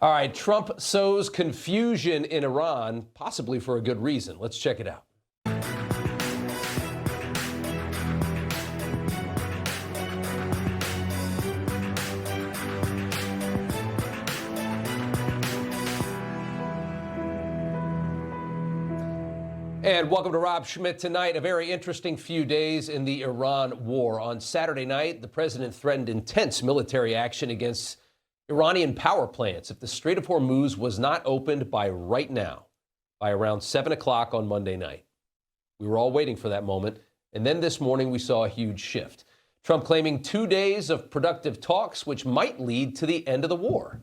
All right, Trump sows confusion in Iran, possibly for a good reason. Let's check it out. And welcome to Rob Schmitt Tonight. A very interesting few days in the Iran war. On Saturday night, the president threatened intense military action against Iranian power plants if the Strait of Hormuz was not opened by right now, by around 7 o'clock on Monday night. We were all waiting for that moment. And then this morning, we saw a huge shift. Trump claiming 2 days of productive talks, which might lead to the end of the war,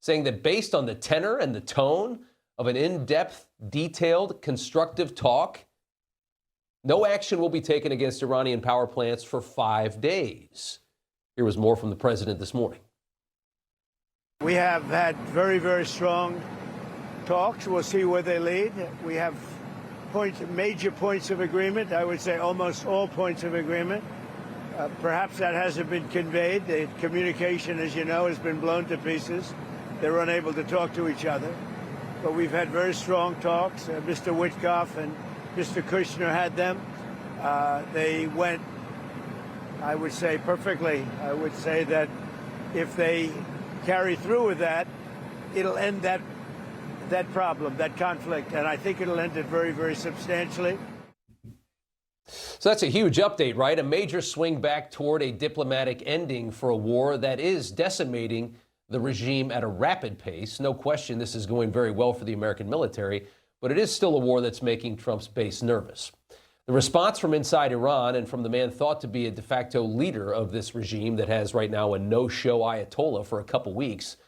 saying that based on the tenor and the tone of an in-depth, detailed, constructive talk, no action will be taken against Iranian power plants for 5 days. Here was more from the president this morning. We have had very, very strong talks. We'll see where they lead. We have major points of agreement. I would say almost all points of agreement. Perhaps that hasn't been conveyed. The communication, as you know, has been blown to pieces. They're unable to talk to each other. But we've had very strong talks. Mr. Witkoff and Mr. Kushner had them. They went, I would say, perfectly. I would say that if they carry through with that, it'll end that problem, that conflict, and I think it'll end it very, very substantially. So that's a huge update, right? A major swing back toward a diplomatic ending for a war that is decimating the regime at a rapid pace. No question this is going very well for the American military, but it is still a war that's making Trump's base nervous. The response from inside Iran and from the man thought to be a de facto leader of this regime that has right now a no-show Ayatollah for a couple weeks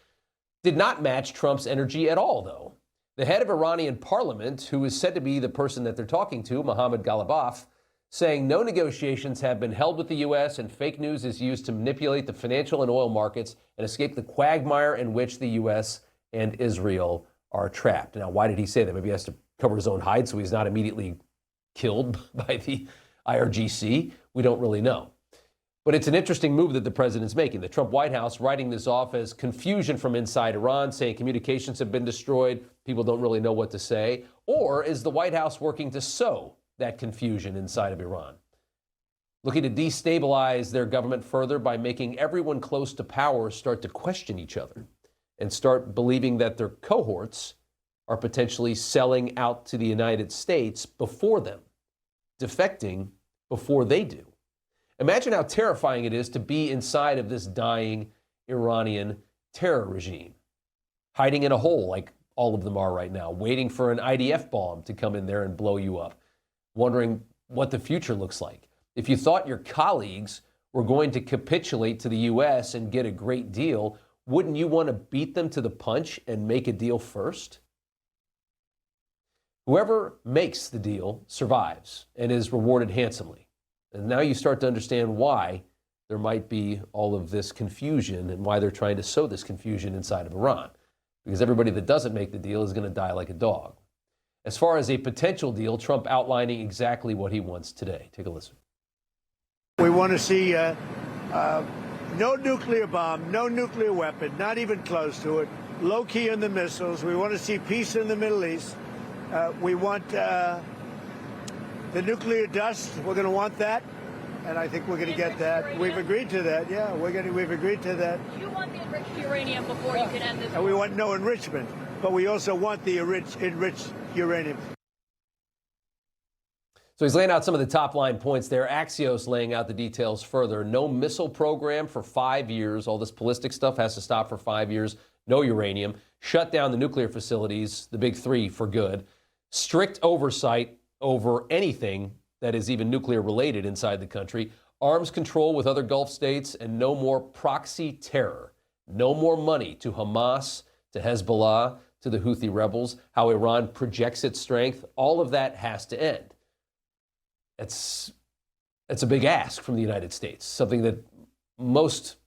did not match Trump's energy at all, though. The head of Iranian parliament, who is said to be the person that they're talking to, Mohammad Ghalibaf, saying no negotiations have been held with the U.S. and fake news is used to manipulate the financial and oil markets and escape the quagmire in which the U.S. and Israel are trapped. Now, why did he say that? Maybe he has to cover his own hide so he's not immediately killed by the IRGC. We don't really know. But it's an interesting move that the president's making. The Trump White House writing this off as confusion from inside Iran, saying communications have been destroyed, people don't really know what to say. Or is the White House working to sow that confusion inside of Iran, looking to destabilize their government further by making everyone close to power start to question each other and start believing that their cohorts are potentially selling out to the United States before them, defecting before they do. Imagine how terrifying it is to be inside of this dying Iranian terror regime, hiding in a hole like all of them are right now, waiting for an IDF bomb to come in there and blow you up, wondering what the future looks like. If you thought your colleagues were going to capitulate to the U.S. and get a great deal, wouldn't you want to beat them to the punch and make a deal first? Whoever makes the deal survives and is rewarded handsomely. And now you start to understand why there might be all of this confusion and why they're trying to sow this confusion inside of Iran. Because everybody that doesn't make the deal is going to die like a dog. As far as a potential deal, Trump outlining exactly what he wants today. Take a listen. We want to see no nuclear bomb, no nuclear weapon, not even close to it, low key on the missiles. We want to see peace in the Middle East. We want the nuclear dust. We're going to want that, and I think we're going to get that. We've agreed to that. Yeah, we've agreed to that. You want the enriched uranium before you can end this. And we want no enrichment, but we also want the enriched uranium. So he's laying out some of the top line points there. Axios laying out the details further. No missile program for 5 years. All this ballistic stuff has to stop for 5 years. No uranium. Shut down the nuclear facilities, the big three, for good. Strict oversight over anything that is even nuclear related inside the country. Arms control with other Gulf states, and no more proxy terror. No more money to Hamas, to Hezbollah, to the Houthi rebels. How Iran projects its strength. All of that has to end. It's a big ask from the United States, something that most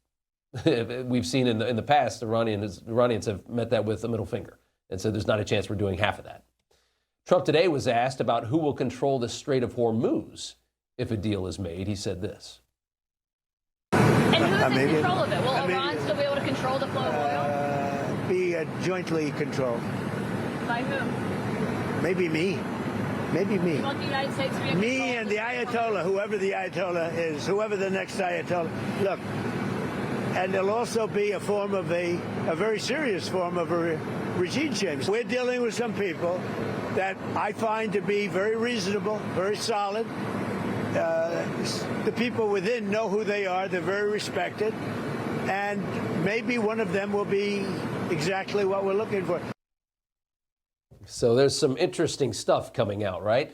we've seen in the past. Iranians have met that with a middle finger and said there's not a chance we're doing half of that. Trump today was asked about who will control the Strait of Hormuz if a deal is made. He said this. And who's in control of it? Will Iran still be able to control the flow of oil? Be jointly controlled. By who? Maybe me. Maybe me. You want the United States to be in Me control? and the Ayatollah, whoever the Ayatollah is, whoever the next Ayatollah. Look, and there'll also be a form of a very serious form of a regime change. We're dealing with some people that I find to be very reasonable, very solid. The people within know who they are. They're very respected. And maybe one of them will be exactly what we're looking for. So there's some interesting stuff coming out, right?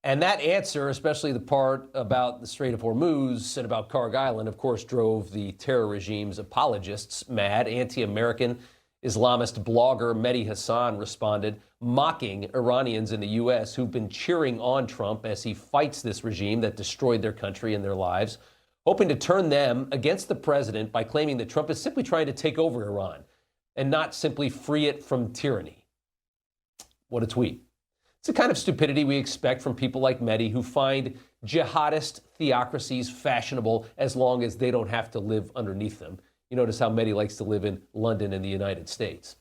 And that answer, especially the part about the Strait of Hormuz and about Kharg Island, of course, drove the terror regime's apologists mad. Anti-American Islamist blogger Mehdi Hassan responded, mocking Iranians in the U.S. who've been cheering on Trump as he fights this regime that destroyed their country and their lives, hoping to turn them against the president by claiming that Trump is simply trying to take over Iran and not simply free it from tyranny. What a tweet. It's the kind of stupidity we expect from people like Mehdi, who find jihadist theocracies fashionable as long as they don't have to live underneath them. You notice how Mehdi likes to live in London and the United States.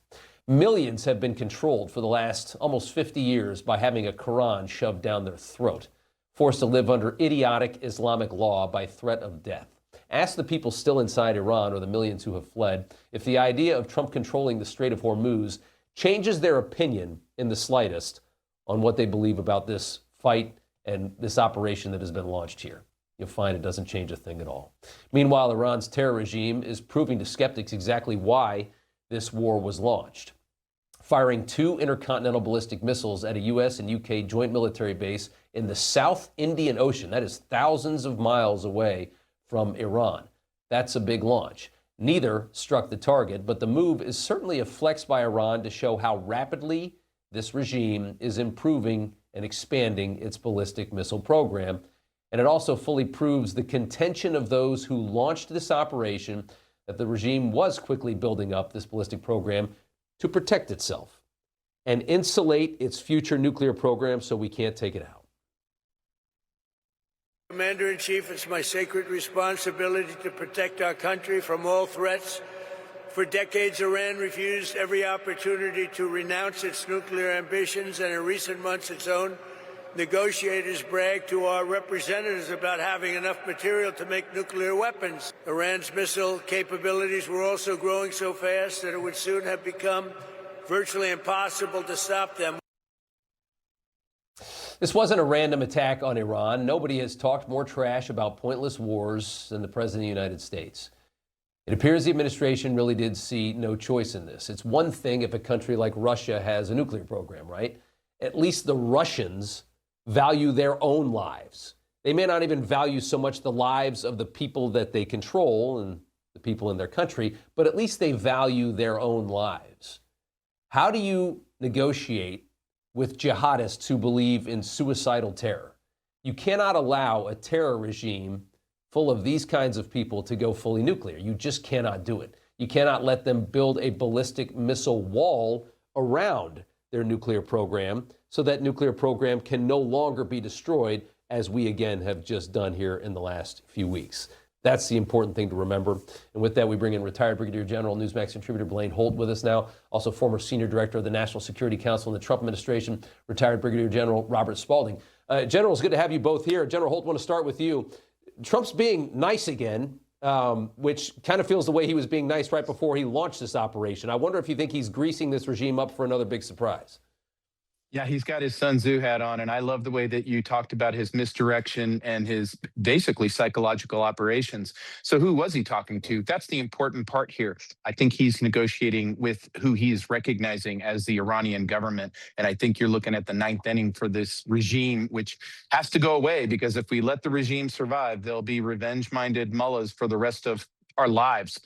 Millions have been controlled for the last almost 50 years by having a Quran shoved down their throat, forced to live under idiotic Islamic law by threat of death. Ask the people still inside Iran, or the millions who have fled, if the idea of Trump controlling the Strait of Hormuz changes their opinion in the slightest on what they believe about this fight and this operation that has been launched here. You'll find it doesn't change a thing at all. Meanwhile, Iran's terror regime is proving to skeptics exactly why this war was launched, firing 2 intercontinental ballistic missiles at a U.S. and U.K. joint military base in the South Indian Ocean. That is thousands of miles away from Iran. That's a big launch. Neither struck the target, but the move is certainly a flex by Iran to show how rapidly this regime is improving and expanding its ballistic missile program. And it also fully proves the contention of those who launched this operation that the regime was quickly building up this ballistic program to protect itself and insulate its future nuclear program so we can't take it out. Commander-in-Chief, it's my sacred responsibility to protect our country from all threats. For decades, Iran refused every opportunity to renounce its nuclear ambitions, and in recent months, its own negotiators bragged to our representatives about having enough material to make nuclear weapons. Iran's missile capabilities were also growing so fast that it would soon have become virtually impossible to stop them. This wasn't a random attack on Iran. Nobody has talked more trash about pointless wars than the President of the United States. It appears the administration really did see no choice in this. It's one thing if a country like Russia has a nuclear program, right? At least the Russians value their own lives. They may not even value so much the lives of the people that they control and the people in their country, but at least they value their own lives. How do you negotiate with jihadists who believe in suicidal terror? You cannot allow a terror regime full of these kinds of people to go fully nuclear. You just cannot do it. You cannot let them build a ballistic missile wall around their nuclear program so that nuclear program can no longer be destroyed, as we again have just done here in the last few weeks. That's the important thing to remember. And with that, we bring in retired Brigadier General, Newsmax contributor Blaine Holt with us now, also former Senior Director of the National Security Council in the Trump administration, retired Brigadier General Robert Spalding. General, it's good to have you both here. General Holt, I want to start with you. Trump's being nice again, which kind of feels the way he was being nice right before he launched this operation. I wonder if you think he's greasing this regime up for another big surprise. Yeah, he's got his Sun Tzu hat on, and I love the way that you talked about his misdirection and his basically psychological operations. So who was he talking to? That's the important part here. I think he's negotiating with who he's recognizing as the Iranian government, and I think you're looking at the ninth inning for this regime, which has to go away, because if we let the regime survive, there'll be revenge-minded mullahs for the rest of our lives.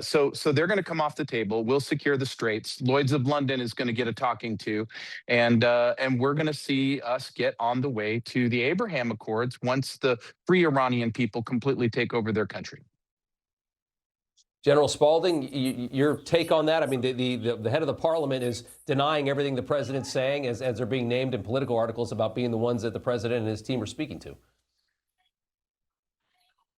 So they're going to come off the table. We'll secure the straits. Lloyd's of London is going to get a talking to, and we're going to see us get on the way to the Abraham Accords once the free Iranian people completely take over their country. General Spalding, your take on that? I mean, the head of the parliament is denying everything the president's saying as they're being named in political articles about being the ones that the president and his team are speaking to.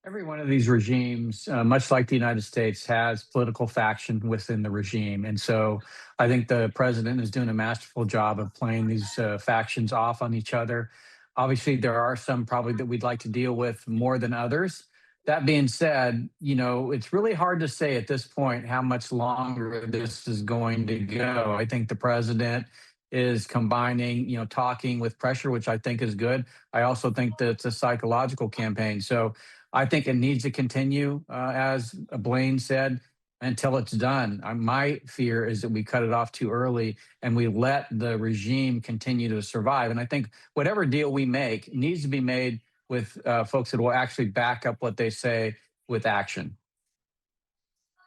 Every one of these regimes, much like the United States, has political faction within the regime. And so I think the president is doing a masterful job of playing these factions off on each other. Obviously, there are some probably that we'd like to deal with more than others. That being said, it's really hard to say at this point how much longer this is going to go. I think the president is combining, talking with pressure, which I think is good. I also think that it's a psychological campaign. So I think it needs to continue, as Blaine said, until it's done. My fear is that we cut it off too early and we let the regime continue to survive. And I think whatever deal we make needs to be made with folks that will actually back up what they say with action.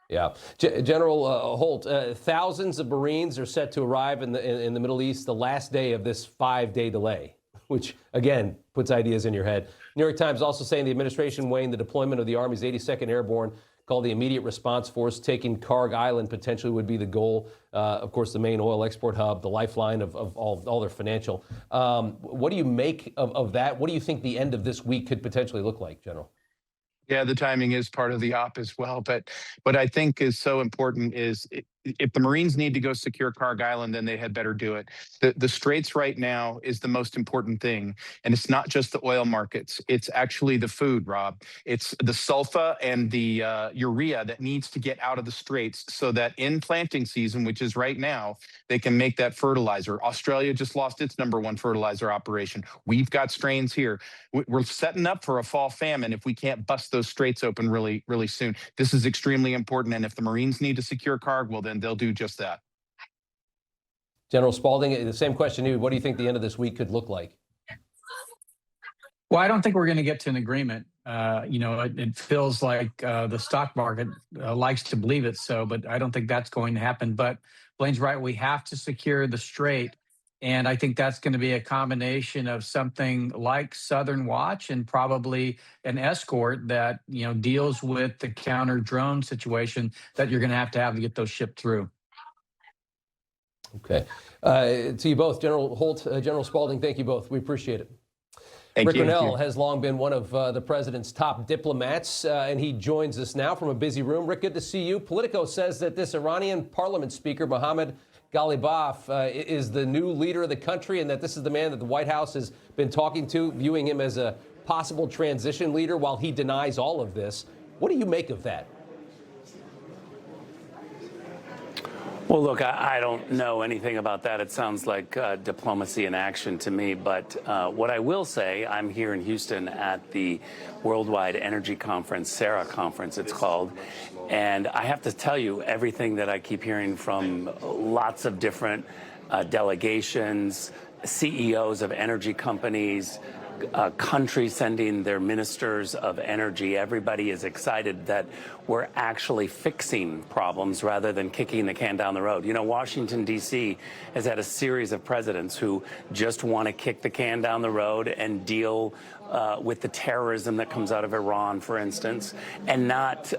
Yeah. General Holt, thousands of Marines are set to arrive in the Middle East the last day of this 5-day delay, which, again, puts ideas in your head. New York Times also saying the administration weighing the deployment of the Army's 82nd Airborne, called the Immediate Response Force, taking Karg Island potentially would be the goal. Of course, the main oil export hub, the lifeline of all their financial. What do you make of that? What do you think the end of this week could potentially look like, General? Yeah, the timing is part of the op as well. But what I think is so important is if the Marines need to go secure Karg Island, then they had better do it. The Straits right now is the most important thing. And it's not just the oil markets. It's actually the food, Rob. It's the sulfur and the urea that needs to get out of the Straits so that in planting season, which is right now, they can make that fertilizer. Australia just lost its #1 fertilizer operation. We've got strains here. We're setting up for a fall famine if we can't bust those Straits open really, really soon. This is extremely important. And if the Marines need to secure Karg, well, then they'll do just that. General Spalding, the same question to you. What do you think the end of this week could look like? Well, I don't think we're going to get to an agreement. It feels like the stock market likes to believe it so, but I don't think that's going to happen. But Blaine's right. We have to secure the Strait. And I think that's going to be a combination of something like Southern Watch and probably an escort that, deals with the counter drone situation that you're going to have to get those shipped through. Okay. To you both, General Holt, General Spalding, thank you both. We appreciate it. Thank you. Grenell has long been one of the president's top diplomats, and he joins us now from a busy room. Rick, good to see you. Politico says that this Iranian parliament speaker, Mohammad Ghalibaf, is the new leader of the country and that this is the man that the White House has been talking to, viewing him as a possible transition leader while he denies all of this. What do you make of that? Well, look, I don't know anything about that. It sounds like diplomacy in action to me. But what I will say, I'm here in Houston at the Worldwide Energy Conference, SARA conference it's called. And I have to tell you, everything that I keep hearing from lots of different delegations, CEOs of energy companies, countries sending their ministers of energy, everybody is excited that we're actually fixing problems rather than kicking the can down the road. Washington, D.C. has had a series of presidents who just want to kick the can down the road and deal with the terrorism that comes out of Iran, for instance, and not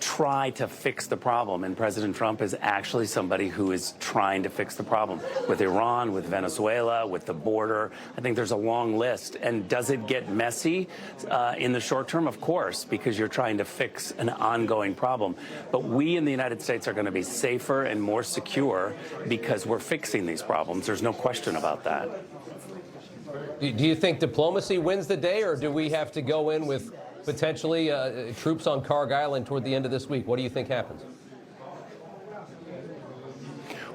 try to fix the problem. And President Trump is actually somebody who is trying to fix the problem with Iran, with Venezuela, with the border. I think there's a long list. And does it get messy in the short term? Of course, because you're trying to fix an ongoing problem. But we in the United States are going to be safer and more secure because we're fixing these problems. There's no question about that. Do you think diplomacy wins the day, or do we have to go in with potentially troops on Karg Island toward the end of this week? What do you think happens?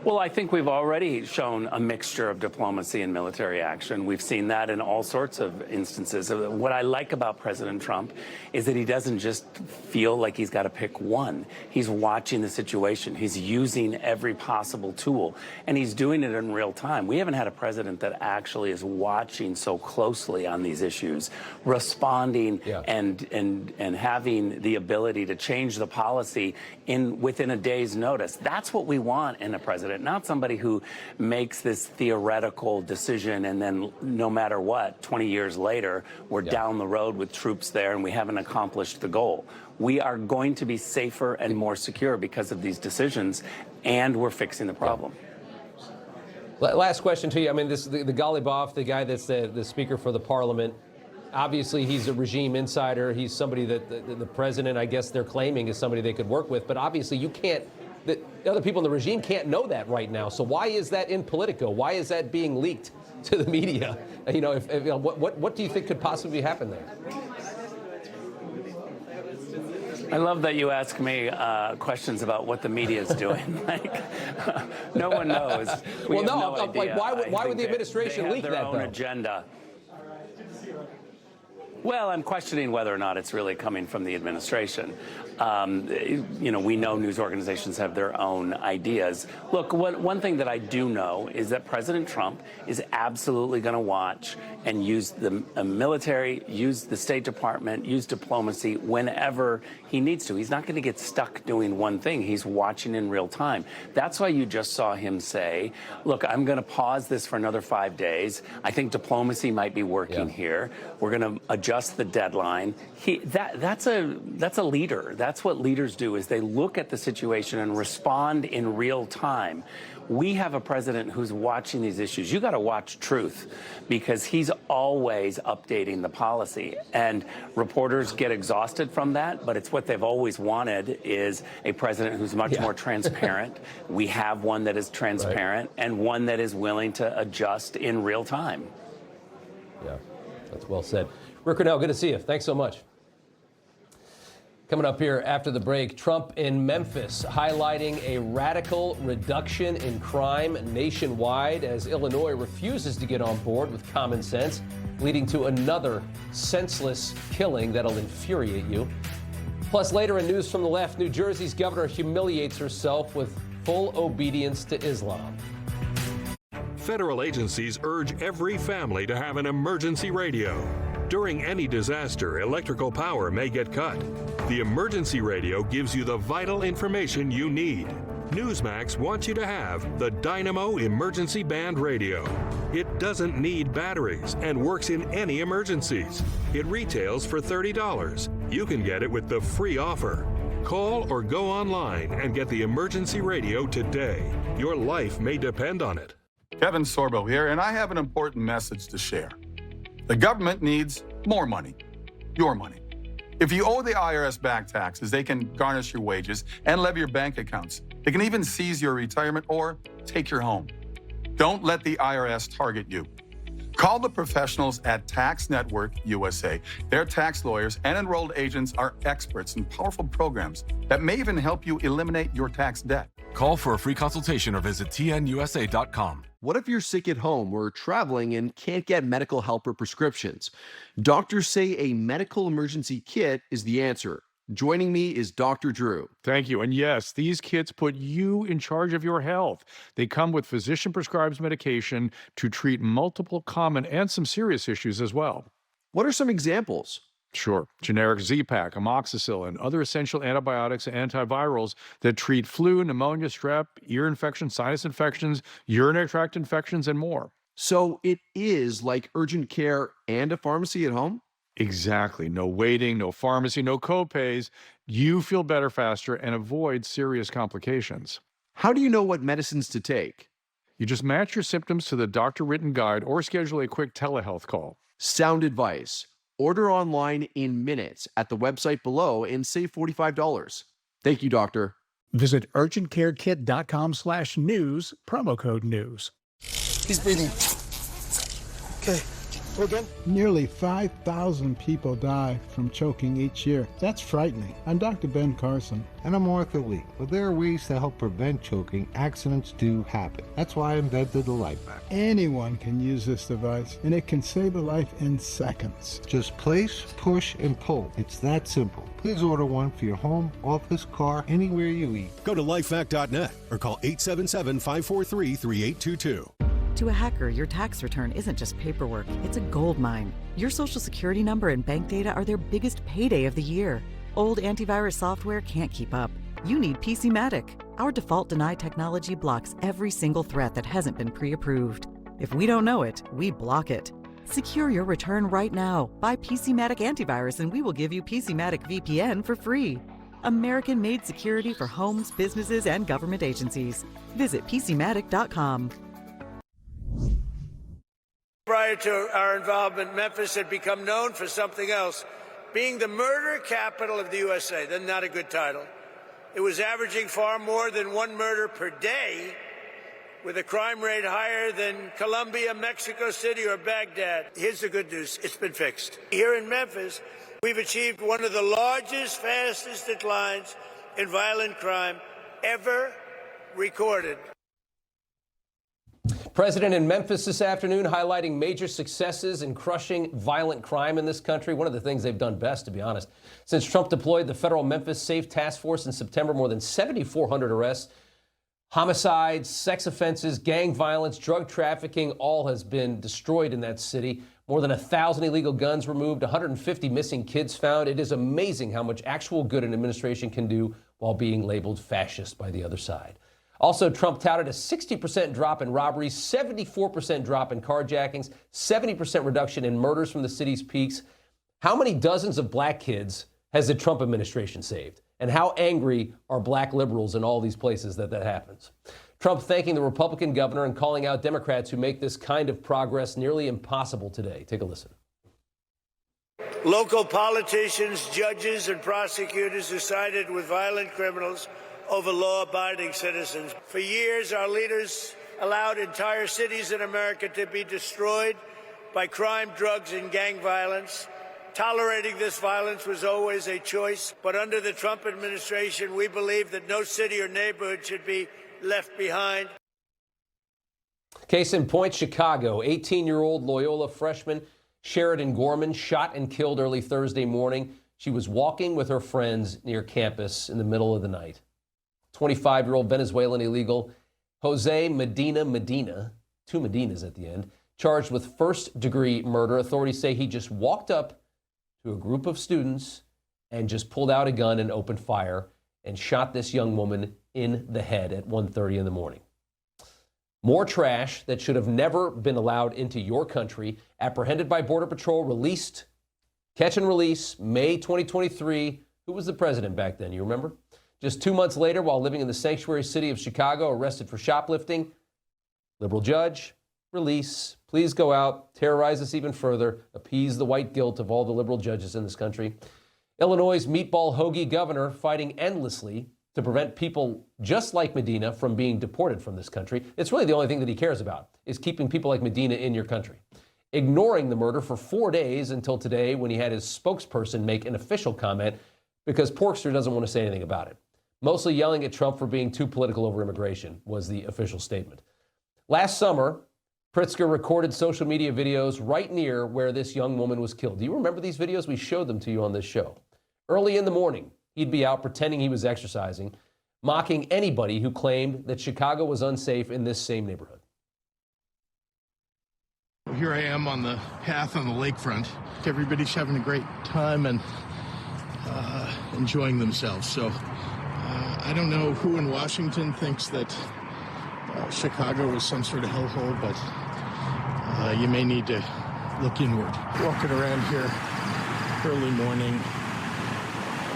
Well, I think we've already shown a mixture of diplomacy and military action. We've seen that in all sorts of instances. What I like about President Trump is that he doesn't just feel like he's got to pick one. He's watching the situation. He's using every possible tool, and he's doing it in real time. We haven't had a president that actually is watching so closely on these issues, responding and having the ability to change the policy within a day's notice. That's what we want in a president. Not somebody who makes this theoretical decision and then no matter what, 20 years later, we're down the road with troops there and we haven't accomplished the goal. We are going to be safer and more secure because of these decisions, and we're fixing the problem. Last question to you. I mean, the Ghalibaf, the guy that's the speaker for the parliament, obviously he's a regime insider. He's somebody that the president, I guess they're claiming, is somebody they could work with. But obviously you can't, the other people in the regime can't know that right now. So why is that in Politico? Why is that being leaked to the media? You know, what do you think could possibly happen there? I love that you ask me questions about what the media is doing. No one knows. We have no idea. Why would the administration leak that, their own agenda. Well, I'm questioning whether or not it's really coming from the administration. You know, we know news organizations have their own ideas. Look, one thing that I do know is that President Trump is absolutely going to watch and use the military, use the State Department, use diplomacy whenever he needs to. He's not going to get stuck doing one thing. He's watching in real time. That's why you just saw him say, look, I'm going to pause this for another 5 days. I think diplomacy might be working here. We're going to adjust the deadline. That's a leader. That's what leaders do, is they look at the situation and respond in real time. We have a president who's watching these issues. You got to watch Truth, because he's always updating the policy. And reporters get exhausted from that, but it's what they've always wanted, is a president who's much more transparent. We have one that is transparent and one that is willing to adjust in real time. Yeah, that's well said. Rick Grenell, good to see you. Thanks so much. Coming up here after the break, Trump in Memphis highlighting a radical reduction in crime nationwide as Illinois refuses to get on board with common sense, leading to another senseless killing that'll infuriate you. Plus, later in news from the left, New Jersey's governor humiliates herself with full obedience to Islam. Federal agencies urge every family to have an emergency radio. During any disaster, electrical power may get cut. The emergency radio gives you the vital information you need. Newsmax wants you to have the Dynamo Emergency Band Radio. It doesn't need batteries and works in any emergencies. It retails for $30. You can get it with the free offer. Call or go online and get the emergency radio today. Your life may depend on it. Kevin Sorbo here, and I have an important message to share. The government needs more money, your money. If you owe the IRS back taxes, they can garnish your wages and levy your bank accounts. They can even seize your retirement or take your home. Don't let the IRS target you. Call the professionals at Tax Network USA. Their tax lawyers and enrolled agents are experts in powerful programs that may even help you eliminate your tax debt. Call for a free consultation or visit tnusa.com. What if you're sick at home or traveling and can't get medical help or prescriptions? Doctors say a medical emergency kit is the answer. Joining me is Dr. Drew. Thank you. And yes, these kits put you in charge of your health. They come with physician-prescribed medication to treat multiple common and some serious issues as well. What are some examples? Sure. Generic Z-Pak, amoxicillin, other essential antibiotics and antivirals that treat flu, pneumonia, strep, ear infections, sinus infections, urinary tract infections, and more. So it is like urgent care and a pharmacy at home? Exactly. No waiting, no pharmacy, no copays. You feel better faster and avoid serious complications. How do you know what medicines to take? You just match your symptoms to the doctor-written guide or schedule a quick telehealth call. Sound advice. Order online in minutes at the website below and save $45. Thank you, doctor. Visit urgentcarekit.com/news, promo code news. He's breathing. Okay. Again? Nearly 5,000 people die from choking each year. That's frightening. I'm Dr. Ben Carson. And I'm Arthur Lee. Well, there are ways to help prevent choking. Accidents do happen. That's why I invented the Life Pack. Anyone can use this device, and it can save a life in seconds. Just place, push, and pull. It's that simple. Please order one for your home, office, car, anywhere you eat. Go to lifehack.net or call 877-543-3822. To a hacker, your tax return isn't just paperwork, it's a gold mine. Your social security number and bank data are their biggest payday of the year. Old antivirus software can't keep up. You need PCmatic. Our default deny technology blocks every single threat that hasn't been pre-approved. If we don't know it, we block it. Secure your return right now. Buy PCmatic antivirus and we will give you PCmatic VPN for free. American-made security for homes, businesses, and government agencies. Visit PCmatic.com. prior to our involvement, Memphis had become known for something else, being the murder capital of the USA. That's not a good title. It was averaging far more than one murder per day, with a crime rate higher than Colombia, Mexico City, or Baghdad. Here's the good news. It's been fixed. Here in Memphis, we've achieved one of the largest, fastest declines in violent crime ever recorded. President in Memphis this afternoon highlighting major successes in crushing violent crime in this country. One of the things they've done best, to be honest. Since Trump deployed the federal Memphis Safe Task Force in September, more than 7,400 arrests, homicides, sex offenses, gang violence, drug trafficking, all has been destroyed in that city. More than 1,000 illegal guns removed, 150 missing kids found. It is amazing how much actual good an administration can do while being labeled fascist by the other side. Also, Trump touted a 60% drop in robberies, 74% drop in carjackings, 70% reduction in murders from the city's peaks. How many dozens of black kids has the Trump administration saved? And how angry are black liberals in all these places that happens? Trump thanking the Republican governor and calling out Democrats who make this kind of progress nearly impossible today. Take a listen. Local politicians, judges, and prosecutors who sided with violent criminals over law-abiding citizens. For years, our leaders allowed entire cities in America to be destroyed by crime, drugs, and gang violence. Tolerating this violence was always a choice, but under the Trump administration, we believe that no city or neighborhood should be left behind. Case in point, Chicago. 18-year-old Loyola freshman Sheridan Gorman shot and killed early Thursday morning. She was walking with her friends near campus in the middle of the night. 25-year-old Venezuelan illegal Jose Medina, two Medinas at the end, charged with first-degree murder. Authorities say he just walked up to a group of students and just pulled out a gun and opened fire and shot this young woman in the head at 1:30 in the morning. More trash that should have never been allowed into your country, apprehended by Border Patrol, released, catch and release, May 2023. Who was the president back then? You remember? Just 2 months later, while living in the sanctuary city of Chicago, arrested for shoplifting. Liberal judge, release. Please go out, terrorize us even further, appease the white guilt of all the liberal judges in this country. Illinois' meatball hoagie governor fighting endlessly to prevent people just like Medina from being deported from this country. It's really the only thing that he cares about, is keeping people like Medina in your country. Ignoring the murder for 4 days until today, when he had his spokesperson make an official comment, because Porkster doesn't want to say anything about it. Mostly yelling at Trump for being too political over immigration was the official statement. Last summer, Pritzker recorded social media videos right near where this young woman was killed. Do you remember these videos? We showed them to you on this show. Early in the morning, he'd be out pretending he was exercising, mocking anybody who claimed that Chicago was unsafe in this same neighborhood. Here I am on the path on the lakefront. Everybody's having a great time and enjoying themselves. So I don't know who in Washington thinks that Chicago is some sort of hellhole, but you may need to look inward. Walking around here early morning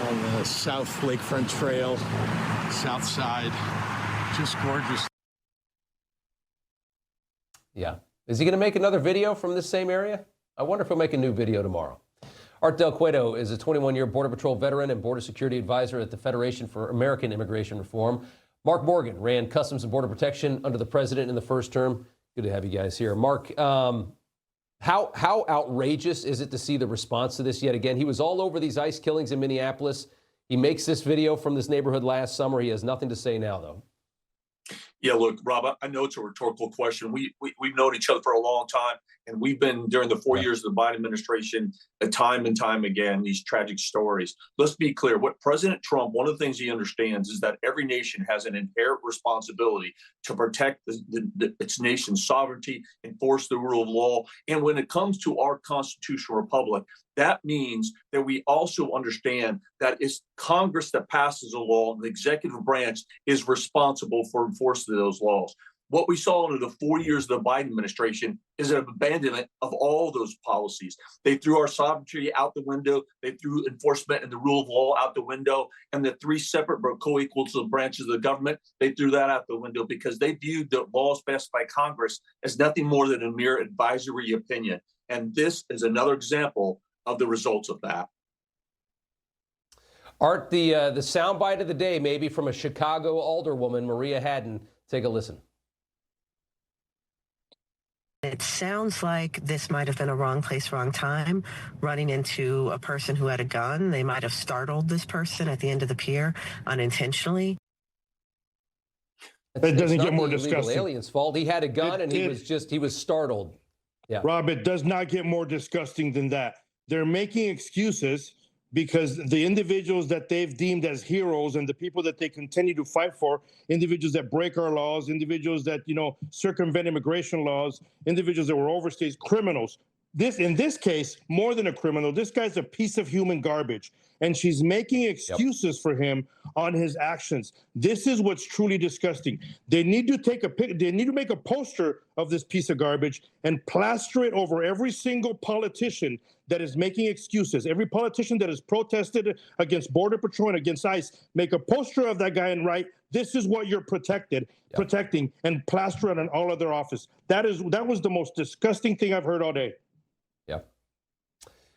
on the South Lakefront Trail, south side, just gorgeous. Yeah. Is he going to make another video from this same area? I wonder if he'll make a new video tomorrow. Art Del Cueto is a 21-year Border Patrol veteran and Border Security Advisor at the Federation for American Immigration Reform. Mark Morgan ran Customs and Border Protection under the president in the first term. Good to have you guys here. Mark, how outrageous is it to see the response to this yet again? He was all over these ICE killings in Minneapolis. He makes this video from this neighborhood last summer. He has nothing to say now, though. Yeah, look, Rob, I know it's a rhetorical question. We've known each other for a long time, and we've been, during the 4 years of the Biden administration, time and time again, these tragic stories. Let's be clear. What President Trump, one of the things he understands is that every nation has an inherent responsibility to protect its nation's sovereignty, enforce the rule of law. And when it comes to our constitutional republic, that means that we also understand that it's Congress that passes a law and the executive branch is responsible for enforcing those laws. What we saw under the 4 years of the Biden administration is an abandonment of all those policies. They threw our sovereignty out the window. They threw enforcement and the rule of law out the window. And the three separate but co-equal to the branches of the government, they threw that out the window because they viewed the laws passed by Congress as nothing more than a mere advisory opinion. And this is another example of the results of that. Art, the soundbite of the day, maybe from a Chicago alderwoman, Maria Haddon. Take a listen. It sounds like this might have been a wrong place, wrong time, running into a person who had a gun. They might have startled this person at the end of the pier unintentionally. It doesn't get more disgusting. disgusting. Illegal alien's fault. He had a gun and he was startled. Yeah. Rob, it does not get more disgusting than that. They're making excuses because the individuals that they've deemed as heroes and the people that they continue to fight for, individuals that break our laws, individuals that, circumvent immigration laws, individuals that were overstays, criminals. In this case, more than a criminal, this guy's a piece of human garbage. And she's making excuses for him on his actions. This is what's truly disgusting. They need to make a poster of this piece of garbage and plaster it over every single politician that is making excuses. Every politician that has protested against Border Patrol and against ICE, make a poster of that guy and write, "This is what you're protecting," and plaster it on all of their office. That was the most disgusting thing I've heard all day. Yeah.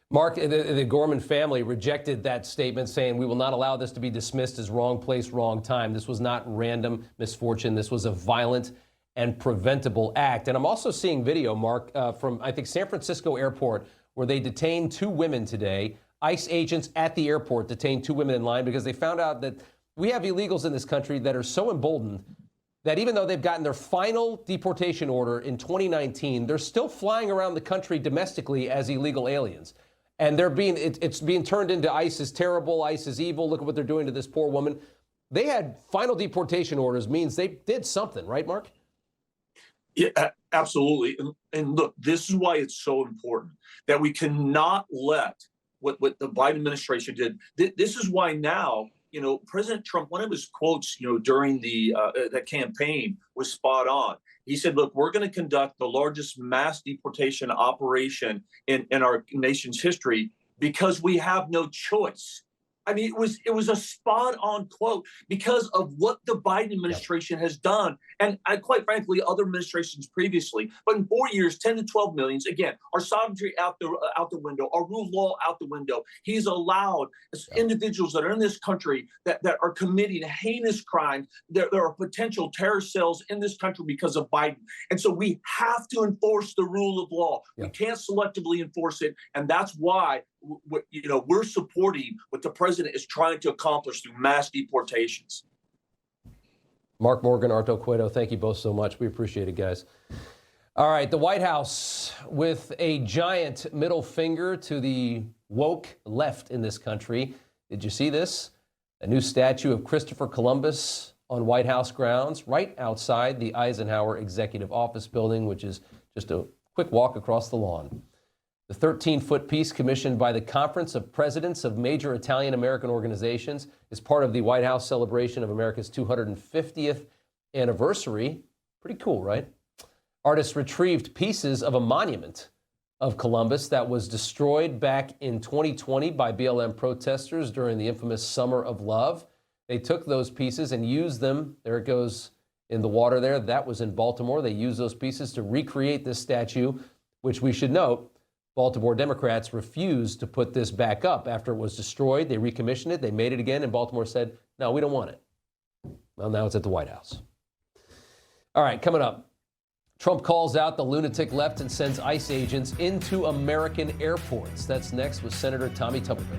Mark, the Gorman family rejected that statement, saying we will not allow this to be dismissed as wrong place, wrong time. This was not random misfortune. This was a violent and preventable act. And I'm also seeing video, Mark, from, I think, San Francisco airport, where they detained two women today. ICE agents at the airport detained two women in line because they found out that we have illegals in this country that are so emboldened that even though they've gotten their final deportation order in 2019, they're still flying around the country domestically as illegal aliens. And it's being turned into ICE is terrible, ICE is evil, look at what they're doing to this poor woman. They had final deportation orders, means they did something, right, Mark? Yeah, absolutely. And look, this is why it's so important that we cannot let what the Biden administration did. This is why now, President Trump, one of his quotes, during that campaign was spot on. He said, look, we're going to conduct the largest mass deportation operation in our nation's history because we have no choice. I mean, it was a spot on quote because of what the Biden administration has done. And quite frankly, other administrations previously. But in 4 years, 10 to 12 millions, again, our sovereignty out the window, our rule of law out the window. He's allowed individuals that are in this country that are committing heinous crimes. There are potential terrorist cells in this country because of Biden. And so we have to enforce the rule of law. We can't selectively enforce it. And that's why we're supporting what the president is trying to accomplish through mass deportations. Mark Morgan, Arto Cueto, thank you both so much. We appreciate it, guys. All right, the White House with a giant middle finger to the woke left in this country. Did you see this? A new statue of Christopher Columbus on White House grounds, right outside the Eisenhower Executive Office building, which is just a quick walk across the lawn. The 13-foot piece commissioned by the Conference of Presidents of Major Italian-American Organizations is part of the White House celebration of America's 250th anniversary. Pretty cool, right? Artists retrieved pieces of a monument of Columbus that was destroyed back in 2020 by BLM protesters during the infamous Summer of Love. They took those pieces and used them. There it goes in the water there. That was in Baltimore. They used those pieces to recreate this statue, which we should note, Baltimore Democrats refused to put this back up after it was destroyed. They recommissioned it. They made it again. And Baltimore said, no, we don't want it. Well, now it's at the White House. All right, coming up. Trump calls out the lunatic left and sends ICE agents into American airports. That's next with Senator Tommy Tuberville.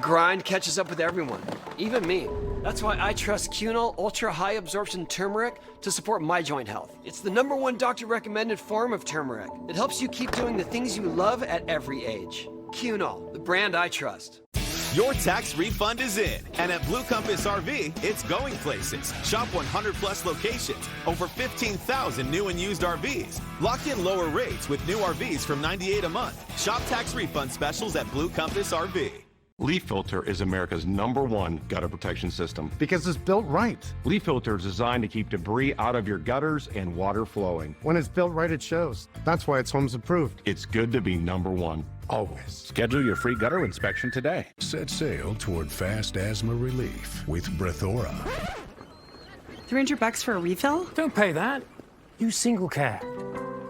Grind catches up with everyone, even me. That's why I trust Cueto Ultra High Absorption Turmeric to support my joint health. It's the #1 doctor-recommended form of turmeric that helps you keep doing the things you love at every age. Cueto, the brand I trust. Your tax refund is in. And at Blue Compass RV, it's going places. Shop 100+ locations, over 15,000 new and used RVs. Lock in lower rates with new RVs from $98 a month. Shop tax refund specials at Blue Compass RV. Leaf Filter is America's #1 gutter protection system. Because it's built right. Leaf Filter is designed to keep debris out of your gutters and water flowing. When it's built right, it shows. That's why it's Homes Approved. It's good to be #1. Always. Schedule your free gutter inspection today. Set sail toward fast asthma relief with Brethora. $300 for a refill? Don't pay that. Use Single Care.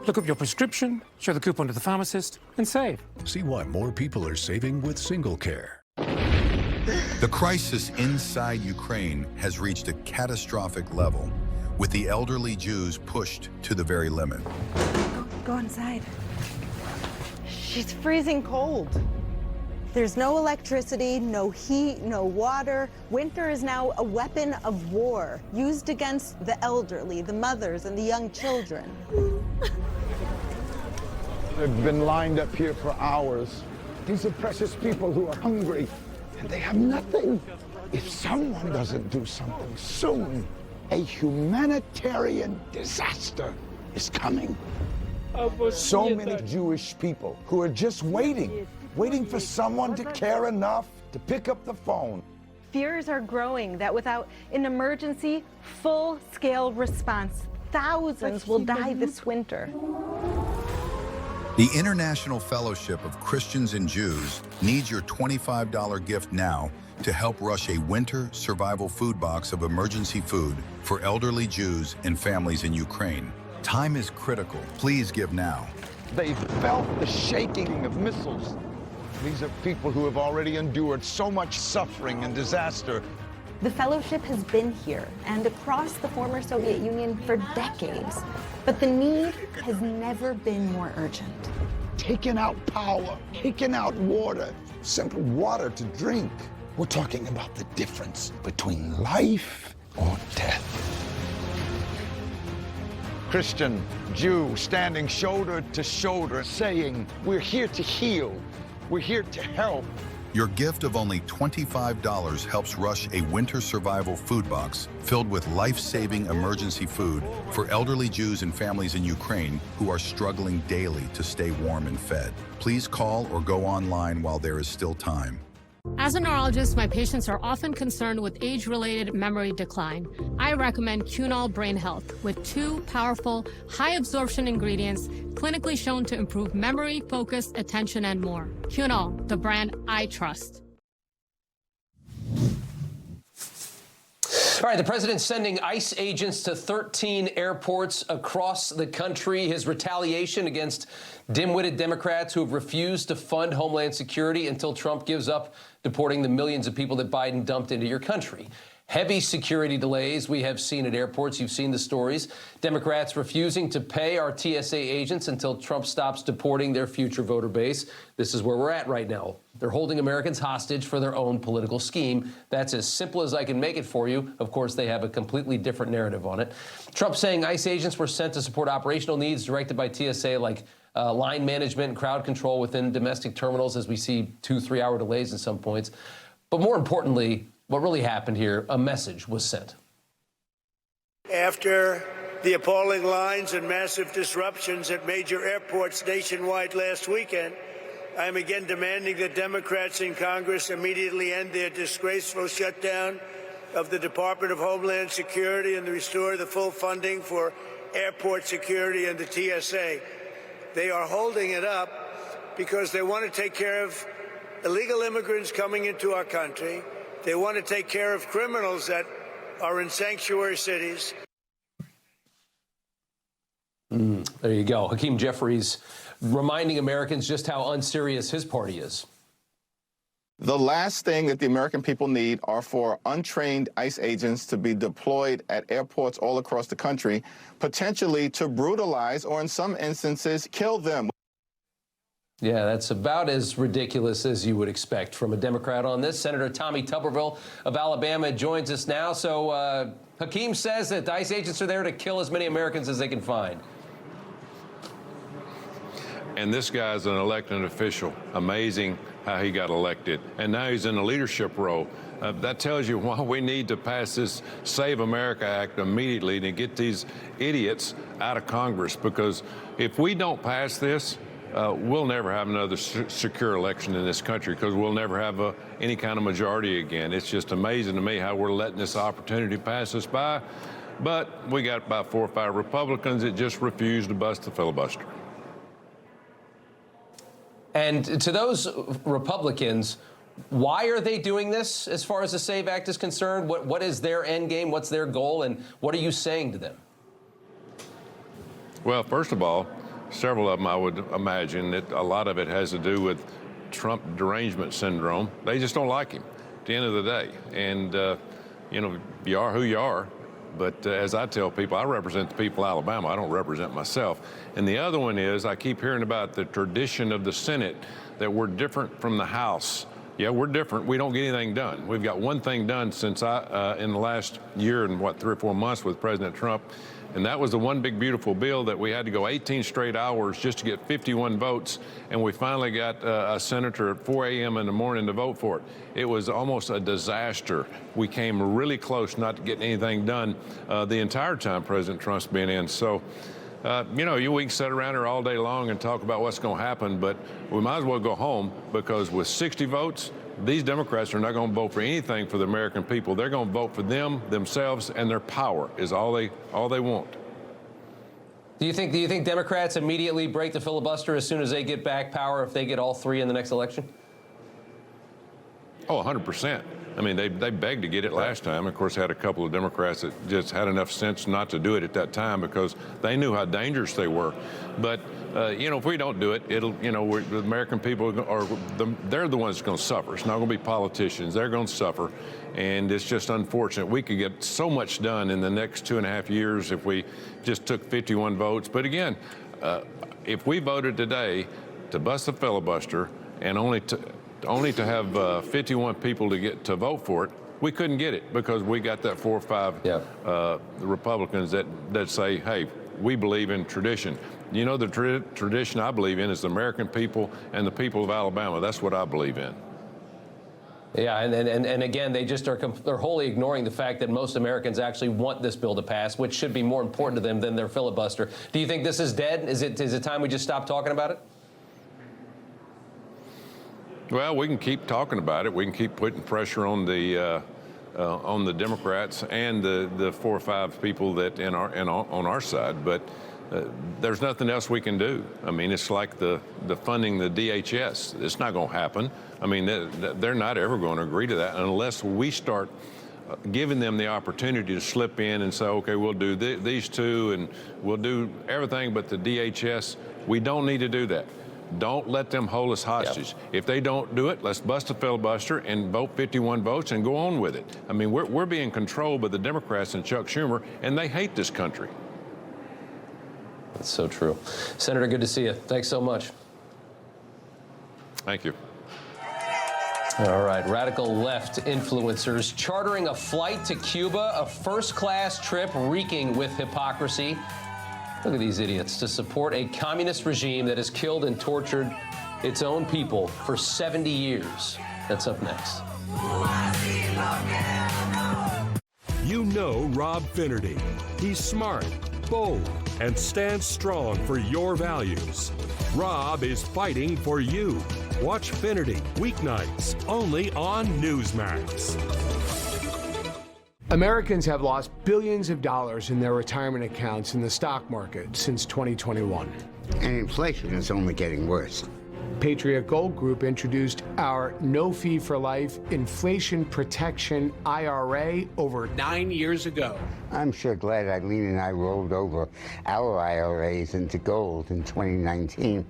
Look up your prescription, show the coupon to the pharmacist, and save. See why more people are saving with Single Care. The crisis inside Ukraine has reached a catastrophic level, with the elderly Jews pushed to the very limit. Go inside. She's freezing cold. There's no electricity, no heat, no water. Winter is now a weapon of war, used against the elderly, the mothers, and the young children. They've been lined up here for hours. These are precious people who are hungry, and they have nothing. If someone doesn't do something soon, a humanitarian disaster is coming. So many Jewish people who are just waiting for someone to care enough to pick up the phone. Fears are growing that without an emergency, full-scale response, thousands will die this winter. The International Fellowship of Christians and Jews needs your $25 gift now to help rush a winter survival food box of emergency food for elderly Jews and families in Ukraine. Time is critical. Please give now. They've felt the shaking of missiles. These are people who have already endured so much suffering and disaster. The fellowship has been here and across the former Soviet Union for decades, but the need has never been more urgent. Taking out power, taking out water, simple water to drink. We're talking about the difference between life or death. Christian, Jew, standing shoulder to shoulder, saying, we're here to heal, we're here to help. Your gift of only $25 helps rush a winter survival food box filled with life-saving emergency food for elderly Jews and families in Ukraine who are struggling daily to stay warm and fed. Please call or go online while there is still time. As a neurologist, my patients are often concerned with age-related memory decline. I recommend Cunol Brain Health with 2 powerful, high-absorption ingredients clinically shown to improve memory, focus, attention, and more. Cunol, the brand I trust. All right, the president's sending ICE agents to 13 airports across the country. His retaliation against dim-witted Democrats who have refused to fund Homeland Security until Trump gives up deporting the millions of people that Biden dumped into your country. Heavy security delays we have seen at airports. You've seen the stories. Democrats refusing to pay our TSA agents until Trump stops deporting their future voter base. This is where we're at right now. They're holding Americans hostage for their own political scheme. That's as simple as I can make it for you. Of course, they have a completely different narrative on it. Trump saying ICE agents were sent to support operational needs directed by TSA like line management and crowd control within domestic terminals, as we see 2-3 hour delays at some points. But more importantly, what really happened here, a message was sent. After the appalling lines and massive disruptions at major airports nationwide last weekend, I am again demanding that Democrats in Congress immediately end their disgraceful shutdown of the Department of Homeland Security and restore the full funding for airport security and the TSA. They are holding it up because they want to take care of illegal immigrants coming into our country. They want to take care of criminals that are in sanctuary cities. There you go. Hakeem Jeffries reminding Americans just how unserious his party is. The last thing that the American people need are for untrained ICE agents to be deployed at airports all across the country, potentially to brutalize or in some instances kill them. Yeah, that's about as ridiculous as you would expect from a Democrat on this. Senator Tommy Tuberville of Alabama joins us now. So Hakeem says that ICE agents are there to kill as many Americans as they can find. And this guy's an elected official. Amazing how he got elected, and now he's in a leadership role. That tells you why we need to pass this Save America Act immediately to get these idiots out of Congress, because if we don't pass this, we'll never have another secure election in this country, because we'll never have any kind of majority again. It's just amazing to me how we're letting this opportunity pass us by. But we got about 4 or 5 Republicans that just refuse to bust the filibuster. And to those Republicans, why are they doing this as far as the SAVE Act is concerned? What is their end game? What's their goal? And what are you saying to them? Well, first of all, several of them, I would imagine that a lot of it has to do with Trump derangement syndrome. They just don't like him at the end of the day. And, you know, you are who you are. But as I tell people, I represent the people of Alabama. I don't represent myself. And the other one is I keep hearing about the tradition of the Senate, that we're different from the House. Yeah, we're different. We don't get anything done. We've got one thing done since in the last year and 3 or 4 months with President Trump. And that was the one big beautiful bill that we had to go 18 straight hours just to get 51 votes. And we finally got a senator at 4 a.m. in the morning to vote for it. It was almost a disaster. We came really close not to getting anything done the entire time President Trump's been in. So, you know, we can sit around here all day long and talk about what's going to happen, but we might as well go home, because with 60 votes, these Democrats are not going to vote for anything for the American people. They're going to vote for themselves, and their power is all they want. Do you think Democrats immediately break the filibuster as soon as they get back power, if they get all 3 in the next election? Oh, 100%. I mean, they begged to get it last time. Of course, had a couple of Democrats that just had enough sense not to do it at that time, because they knew how dangerous they were. But, you know, if we don't do it, it'll, you know, the American people they're the ones that's going to suffer. It's not going to be politicians. They're going to suffer. And it's just unfortunate. We could get so much done in the next 2.5 years if we just took 51 votes. But again, if we voted today to bust the filibuster and only to have 51 people to vote for it, we couldn't get it, because we got that 4 or 5 Republicans that say, hey, we believe in tradition. You know, the tradition I believe in is the American people and the people of Alabama. That's what I believe in. Yeah, and again, they're wholly ignoring the fact that most Americans actually want this bill to pass, which should be more important to them than their filibuster. Do you think this is dead? Is it time we just stop talking about it? Well, we can keep talking about it. We can keep putting pressure on the Democrats and the 4 or 5 people that on our side, but there's nothing else we can do. I mean, it's like the funding the DHS. It's not going to happen. I mean, they're not ever going to agree to that unless we start giving them the opportunity to slip in and say, okay, we'll do these 2 and we'll do everything but the DHS. We don't need to do that. Don't let them hold us hostage. Yep. If they don't do it, let's bust a filibuster and vote 51 votes and go on with it. I mean, we're being controlled by the Democrats and Chuck Schumer, and they hate this country. That's so true. Senator, good to see you. Thanks so much. Thank you. All right, radical left influencers chartering a flight to Cuba, a first-class trip reeking with hypocrisy. Look at these idiots, to support a communist regime that has killed and tortured its own people for 70 years. That's up next. You know Rob Finnerty. He's smart, bold, and stands strong for your values. Rob is fighting for you. Watch Finnerty weeknights only on Newsmax. Americans have lost billions of dollars in their retirement accounts in the stock market since 2021. And inflation is only getting worse. Patriot Gold Group introduced our no-fee-for-life inflation protection IRA over 9 years ago. I'm sure glad Eileen and I rolled over our IRAs into gold in 2019.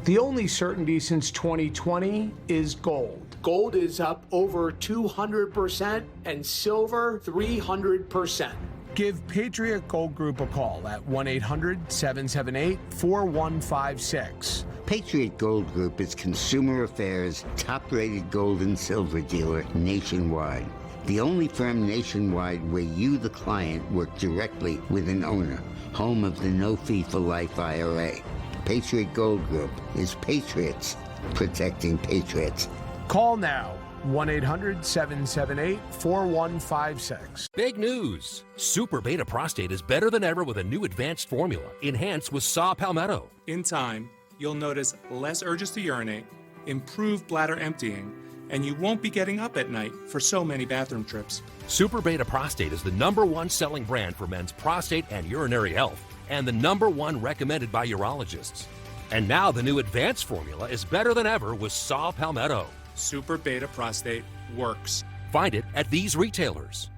The only certainty since 2020 is gold. Gold is up over 200% and silver 300%. Give Patriot Gold Group a call at 1-800-778-4156. Patriot Gold Group is Consumer Affairs' top-rated gold and silver dealer nationwide. The only firm nationwide where you, the client, work directly with an owner. Home of the no-fee-for-life IRA. Patriot Gold Group is patriots protecting patriots. Call now, 1-800-778-4156. Big news! Super Beta Prostate is better than ever with a new advanced formula, enhanced with saw palmetto. In time, you'll notice less urges to urinate, improved bladder emptying, and you won't be getting up at night for so many bathroom trips. Super Beta Prostate is the #1 selling brand for men's prostate and urinary health, and the #1 recommended by urologists. And now the new advanced formula is better than ever with saw palmetto. Super Beta Prostate works. Find it at these retailers.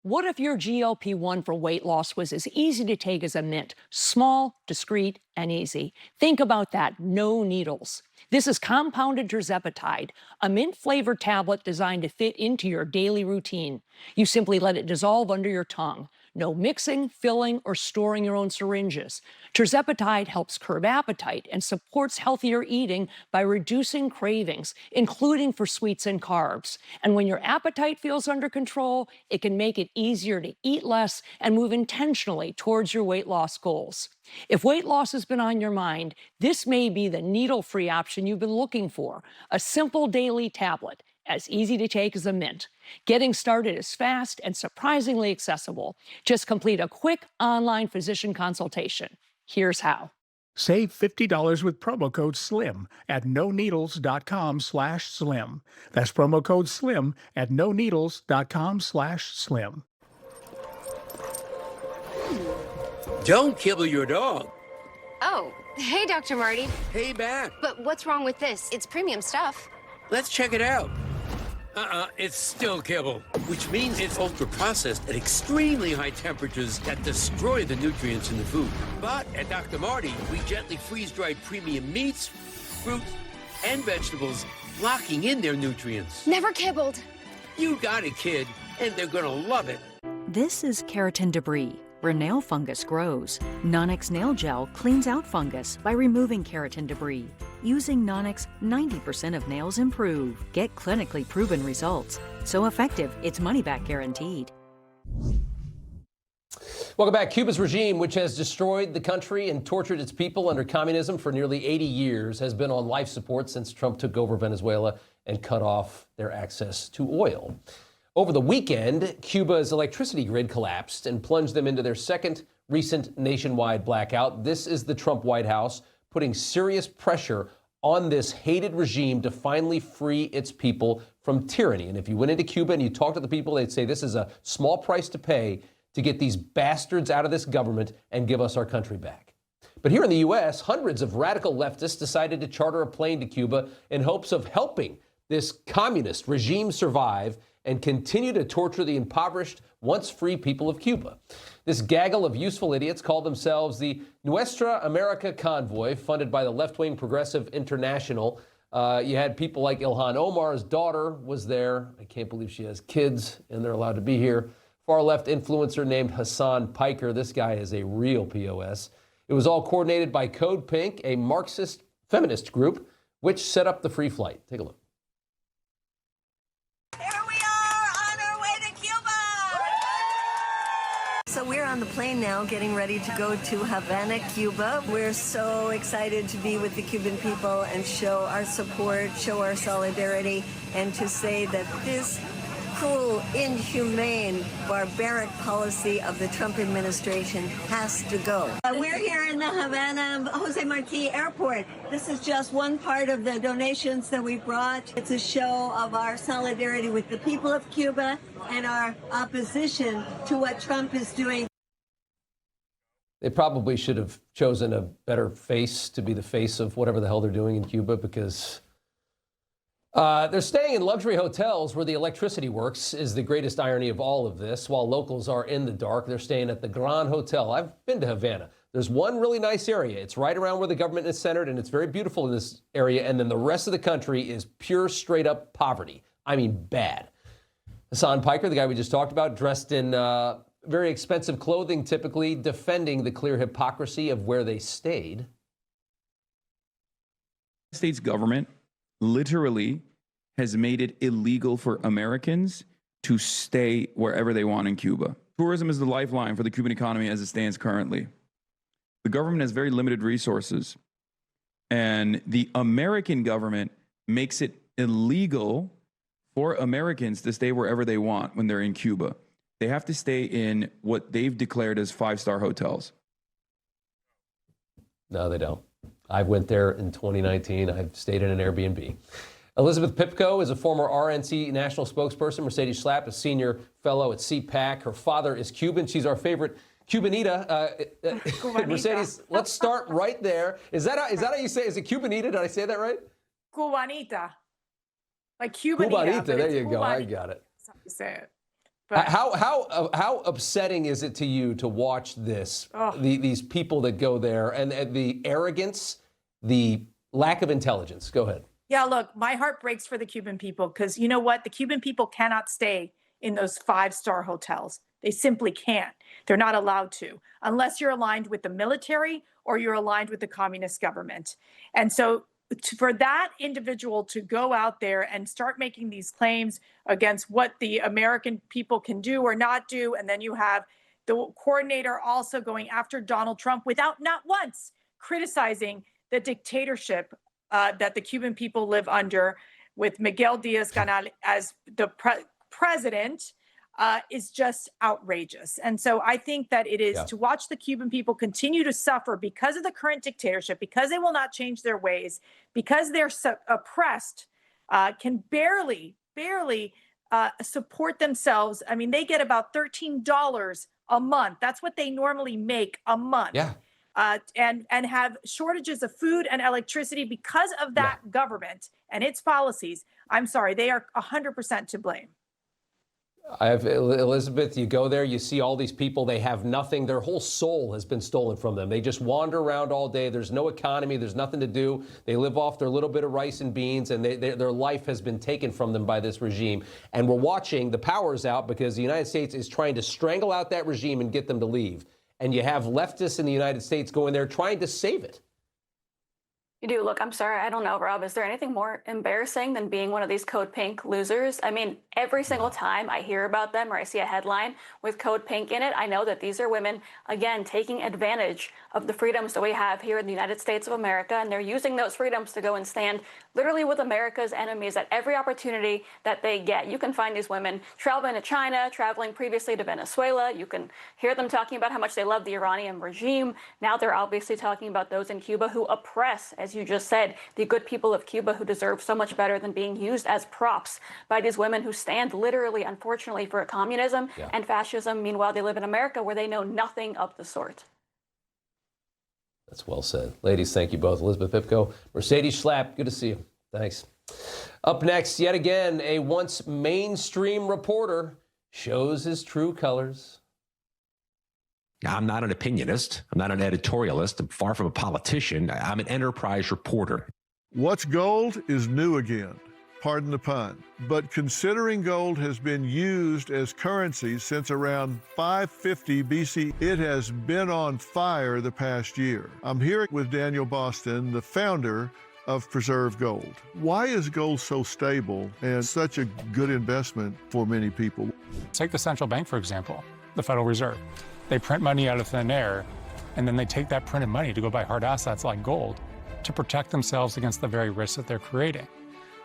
What if your GLP-1 for weight loss was as easy to take as a mint? Small, discreet, and easy. Think about that. No needles. This is compounded tirzepatide, a mint-flavored tablet designed to fit into your daily routine. You simply let it dissolve under your tongue. No mixing, filling, or storing your own syringes. Tirzepatide helps curb appetite and supports healthier eating by reducing cravings, including for sweets and carbs. And when your appetite feels under control, it can make it easier to eat less and move intentionally towards your weight loss goals. If weight loss has been on your mind, this may be the needle-free option you've been looking for. A simple daily tablet, as easy to take as a mint. Getting started is fast and surprisingly accessible. Just complete a quick online physician consultation. Here's how. Save $50 with promo code SLIM at noneedles.com/slim. That's promo code SLIM at noneedles.com/slim. Don't kibble your dog. Oh, hey, Dr. Marty. Hey, back. But what's wrong with this? It's premium stuff. Let's check it out. It's still kibble, which means it's ultra-processed at extremely high temperatures that destroy the nutrients in the food. But at Dr. Marty, we gently freeze-dried premium meats, fruit, and vegetables, locking in their nutrients. Never kibbled. You got it, kid, and they're gonna love it. This is keratin debris, where nail fungus grows. Nonix Nail Gel cleans out fungus by removing keratin debris. Using Nonix, 90% of nails improve. Get clinically proven results. So effective, it's money-back guaranteed. Welcome back. Cuba's regime, which has destroyed the country and tortured its people under communism for nearly 80 years, has been on life support since Trump took over Venezuela and cut off their access to oil. Over the weekend, Cuba's electricity grid collapsed and plunged them into their second recent nationwide blackout. This is the Trump White House putting serious pressure on this hated regime to finally free its people from tyranny. And if you went into Cuba and you talked to the people, they'd say this is a small price to pay to get these bastards out of this government and give us our country back. But here in the U.S., hundreds of radical leftists decided to charter a plane to Cuba in hopes of helping this communist regime survive and continue to torture the impoverished, once free people of Cuba. This gaggle of useful idiots called themselves the Nuestra America Convoy, funded by the left-wing Progressive International. You had people like Ilhan. Omar's daughter was there. I can't believe she has kids, and they're allowed to be here. Far-left influencer named Hassan Piker. This guy is a real POS. It was all coordinated by Code Pink, a Marxist feminist group, which set up the free flight. Take a look. So we're on the plane now, getting ready to go to Havana, Cuba. We're so excited to be with the Cuban people and show our support, show our solidarity, and to say that this cruel, inhumane, barbaric policy of the Trump administration has to go. We're here in the Havana Jose Marti Airport. This is just one part of the donations that we brought. It's a show of our solidarity with the people of Cuba and our opposition to what Trump is doing. They probably should have chosen a better face to be the face of whatever the hell they're doing in Cuba, because they're staying in luxury hotels where the electricity works, is the greatest irony of all of this. While locals are in the dark, they're staying at the Grand Hotel. I've been to Havana. There's one really nice area. It's right around where the government is centered, and it's very beautiful in this area. And then the rest of the country is pure, straight-up poverty. I mean, bad. Hassan Piker, the guy we just talked about, dressed in very expensive clothing, typically defending the clear hypocrisy of where they stayed. The States government literally has made it illegal for Americans to stay wherever they want in Cuba. Tourism is the lifeline for the Cuban economy as it stands currently. The government has very limited resources, and the American government makes it illegal for Americans to stay wherever they want when they're in Cuba. They have to stay in what they've declared as 5-star hotels. No, they don't. I went there in 2019. I've stayed in an Airbnb. Elizabeth Pipko is a former RNC national spokesperson. Mercedes Schlapp, a senior fellow at CPAC. Her father is Cuban. She's our favorite Cubanita. Mercedes, let's start right there. Is that how you say it? Is it Cubanita? Did I say that right? Cubanita. Like Cubanita. Cubanita, there you go. I got it. That's how you say it. But how upsetting is it to you to watch this? These people that go there and the arrogance, the lack of intelligence. Go ahead. yeah, look, my heart breaks for the Cuban people because you know what? The Cuban people cannot stay in those 5-star hotels. They simply can't. They're not allowed to unless you're aligned with the military or you're aligned with the communist government. And so for that individual to go out there and start making these claims against what the American people can do or not do, and then you have the coordinator also going after Donald Trump without not once criticizing the dictatorship that the Cuban people live under with Miguel Diaz-Canel as the president is just outrageous. And so I think that it is to watch the Cuban people continue to suffer because of the current dictatorship, because they will not change their ways, because they're oppressed, can barely support themselves. I mean, they get about $13 a month. That's what they normally make a month. Yeah. And have shortages of food and electricity because of that government and its policies. I'm sorry, they are 100% to blame. Elizabeth, you go there, you see all these people, they have nothing. Their whole soul has been stolen from them. They just wander around all day. There's no economy. There's nothing to do. They live off their little bit of rice and beans, and their life has been taken from them by this regime. And we're watching the power's out because the United States is trying to strangle out that regime and get them to leave. And you have leftists in the United States going there trying to save it. You do. Look, I'm sorry. I don't know, Rob. Is there anything more embarrassing than being one of these Code Pink losers? I mean, every single time I hear about them or I see a headline with Code Pink in it, I know that these are women, again, taking advantage of the freedoms that we have here in the United States of America. And they're using those freedoms to go and stand literally with America's enemies at every opportunity that they get. You can find these women traveling to China, traveling previously to Venezuela. You can hear them talking about how much they love the Iranian regime. Now they're obviously talking about those in Cuba who oppress, as you just said, the good people of Cuba who deserve so much better than being used as props by these women who stand literally, unfortunately, for communism and fascism. Meanwhile, they live in America where they know nothing of the sort. That's well said. Ladies, thank you both. Elizabeth Pipko, Mercedes Schlapp, good to see you. Thanks. Up next, yet again, a once mainstream reporter shows his true colors. I'm not an opinionist. I'm not an editorialist. I'm far from a politician. I'm an enterprise reporter. What's gold is new again. Pardon the pun. But considering gold has been used as currency since around 550 BC, it has been on fire the past year. I'm here with Daniel Boston, the founder of Preserve Gold. Why is gold so stable and such a good investment for many people? Take the central bank, for example, the Federal Reserve. They print money out of thin air, and then they take that printed money to go buy hard assets like gold to protect themselves against the very risks that they're creating.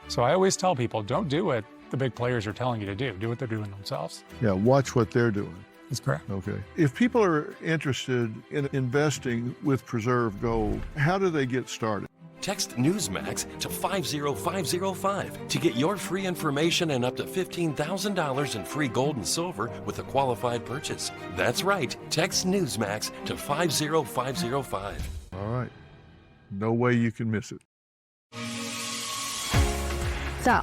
So I always tell people, don't do what the big players are telling you to do. Do what they're doing themselves. Yeah, watch what they're doing. That's correct. Okay. If people are interested in investing with Preserve Gold, how do they get started? Text Newsmax to 50505 to get your free information and up to $15,000 in free gold and silver with a qualified purchase. That's right. Text Newsmax to 50505. All right. No way you can miss it. So,